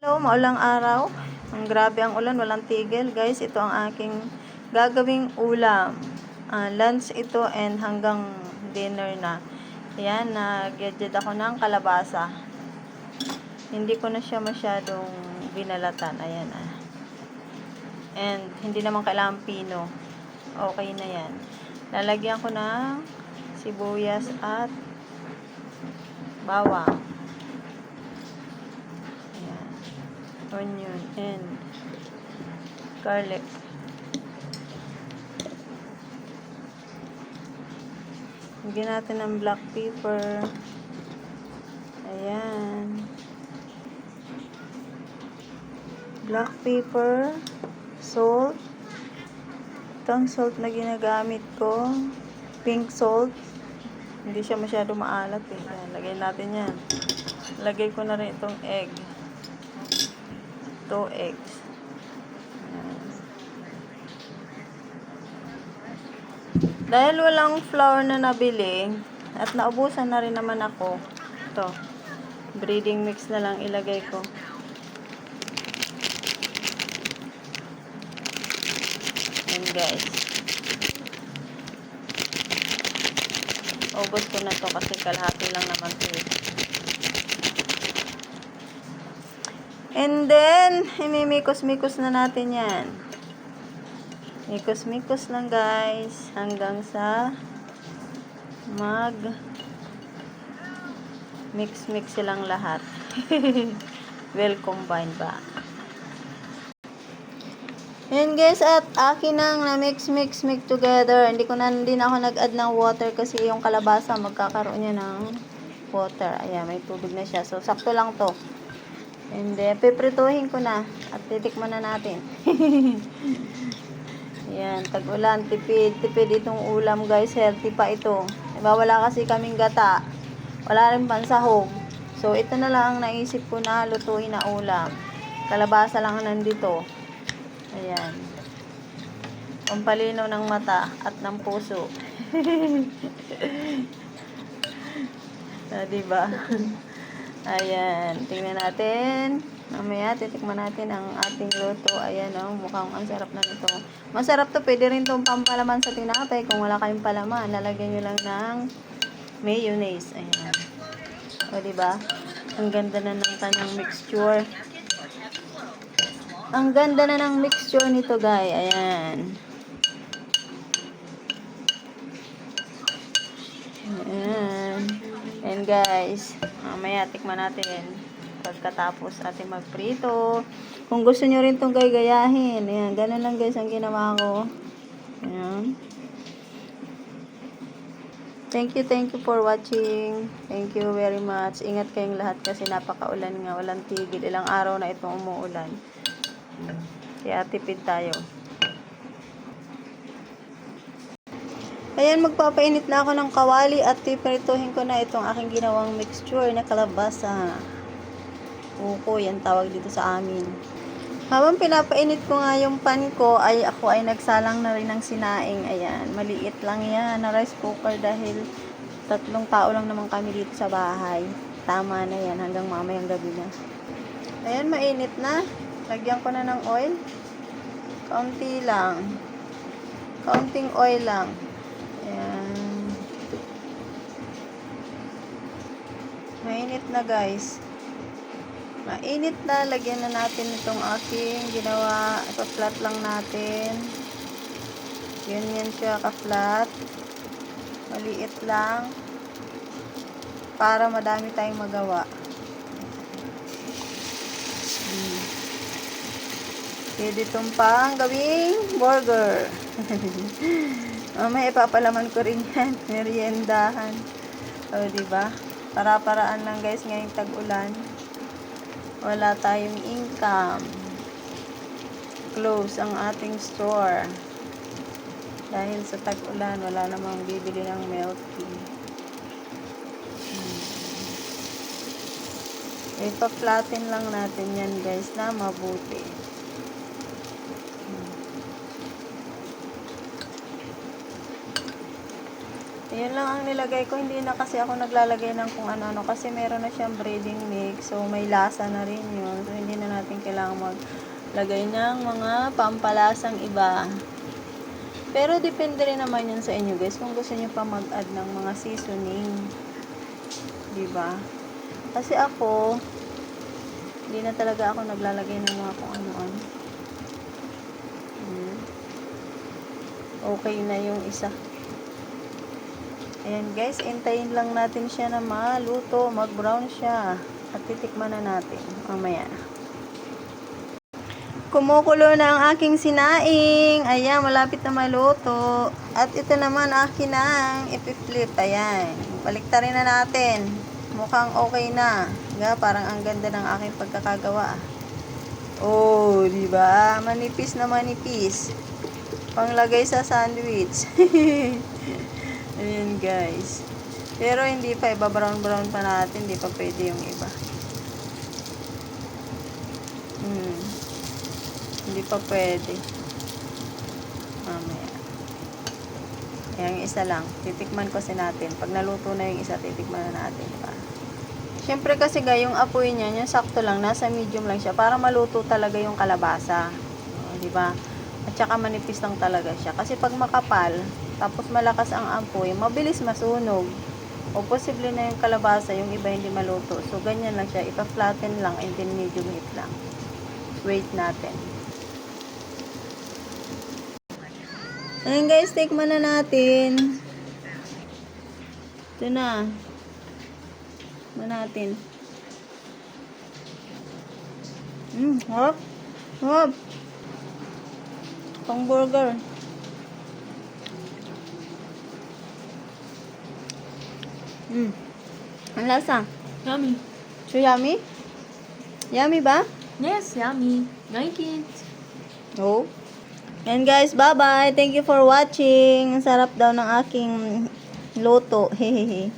Hello, maulang araw. Ang grabe ang ulan, walang tigil. Guys, ito ang aking gagawing ulam. Lunch ito and hanggang dinner na. Ayan, nag-gadget ako ng kalabasa. Hindi ko na siya masyadong binalatan. Ayan. And hindi naman kailangan pino. Okay na yan. Lalagyan ko ng sibuyas at bawang. Onion and garlic. Lagyan natin ng black pepper. Ayan. Black pepper, salt. Ito ang salt na ginagamit ko. Pink salt. Hindi siya masyado maalat eh. Ayan, lagay natin yan. Lagay ko na rin itong egg. 2 eggs. Dahil walang flour na nabili at naubusan na rin naman ako, ito, breading mix na lang ilagay ko. Ayan guys. Ubos ko na to kasi kalahati lang naman to. And then, imimikos-mikos na natin yan. Mikos-mikos lang guys. Hanggang sa mag mix-mix silang lahat. Well combined ba? And guys, at akin nang na mix together. Hindi na ako nag-add ng water kasi yung kalabasa magkakaroon niya ng water. Ayan, may tubig na siya. So, sakto lang to. And then, piprituhin ko na. At titikman na natin. Ayan, tag-ulan, tipid itong ulam guys, healthy pa ito. Diba, wala kasi kaming gata. Wala rin pansahog. So, ito na lang ang naisip ko na lutuin na ulam. Kalabasa lang nandito. Ayan. Pampalinaw ng mata at ng puso. Diba? Ayan, tingnan natin. Mamaya, titikman natin ang ating luto. Ayan, oh, mukhang ang sarap na nito. Masarap to, pwede rin itong pampalaman sa tinapay. Kung wala kayong palaman, lalagyan nyo lang ng mayonnaise. Ayan. O, diba? Ang ganda na ng kanyang mixture. Ang ganda na ng mixture nito, guys. Ayan. Ayan. And guys, mamaya tikman natin pagkatapos ating magprito. Kung gusto nyo rin itong gayahin, ayan, ganun lang guys ang ginawa ko. Ayan. Thank you for watching. Thank you very much. Ingat kayong lahat kasi napakaulan nga, walang tigil. Ilang araw na itong umuulan. Kaya tipid tayo. Ayan, magpapainit na ako ng kawali at piprituhin ko na itong aking ginawang mixture na kalabasa. Uko, yan tawag dito sa amin. Habang pinapainit ko nga yung pan ko, ay ako ay nagsalang na rin ng sinaing. Ayan, maliit lang yan na rice cooker dahil 3 tao lang naman kami dito sa bahay. Tama na yan hanggang mamayang gabi na. Ayan, mainit na. Lagyan ko na ng oil. Kaunti lang. Kaunting oil lang. Ayan. Mainit na guys. Mainit na. Lagyan na natin itong aking ginawa. Ipa-flat lang natin. Ganyan siya ka-flat. Maliit lang. Para madami tayong magawa. Pwede itong pang gawing burger. Mamaya ipapalaman ko rin yan. Meriendahan. O, diba? Para-paraan lang guys ngayong tag-ulan. Wala tayong income. Close ang ating store. Dahil sa tag-ulan, wala namang bibili ng milk tea. Ipa-flatten lang natin yan guys na mabuti. Yan lang ang nilagay ko. Hindi na kasi ako naglalagay ng kung ano-ano kasi meron na siyang breading mix. So, may lasa na rin yun. So, hindi na kailangan maglagay ng mga pampalasang iba. Pero depende rin naman yun sa inyo guys, kung gusto nyo pa mag-add ng mga seasoning. Diba? Kasi ako, hindi na talaga ako naglalagay ng mga kung ano-ano. Okay na yung isa. Ayan guys, hintayin lang natin siya na maluto, mag-brown siya. At titikman na natin mamaya. Kumukulo na ang aking sinaing. Ayan, malapit na maluto. At ito naman akin ang ipiflip. Ayan, baliktarin na natin. Mukhang okay na. Parang ang ganda ng aking pagkakagawa. Oh, di ba? Manipis na manipis. Panglagay sa sandwich. Ayan guys. Pero hindi pa, iba-brown-brown pa natin. Hindi pa pwede yung iba. Hindi pa pwede. Mamaya. Ayan, yung isa lang. Titikman kasi natin. Pag naluto na yung isa, titikman na natin. Diba? Siyempre kasi yung apoy niya, yung sakto lang, nasa medium lang siya para maluto talaga yung kalabasa. Diba? At saka manipis lang talaga siya. Kasi pag makapal, tapos malakas ang apoy, mabilis masunog. O posible na yung kalabasa, yung iba hindi maluto. So, ganyan lang siya. Ipa-flatten lang and then medium heat lang. Wait natin. Ayan guys, tikman na natin. Ito na. Tikman natin. Harap. Harap. Pang burger. Ang lasa. Yummy. So yummy? Yummy ba? Yes, yummy. Like it. Oh. And guys, bye-bye. Thank you for watching. Ang sarap daw ng aking luto. Hehehe.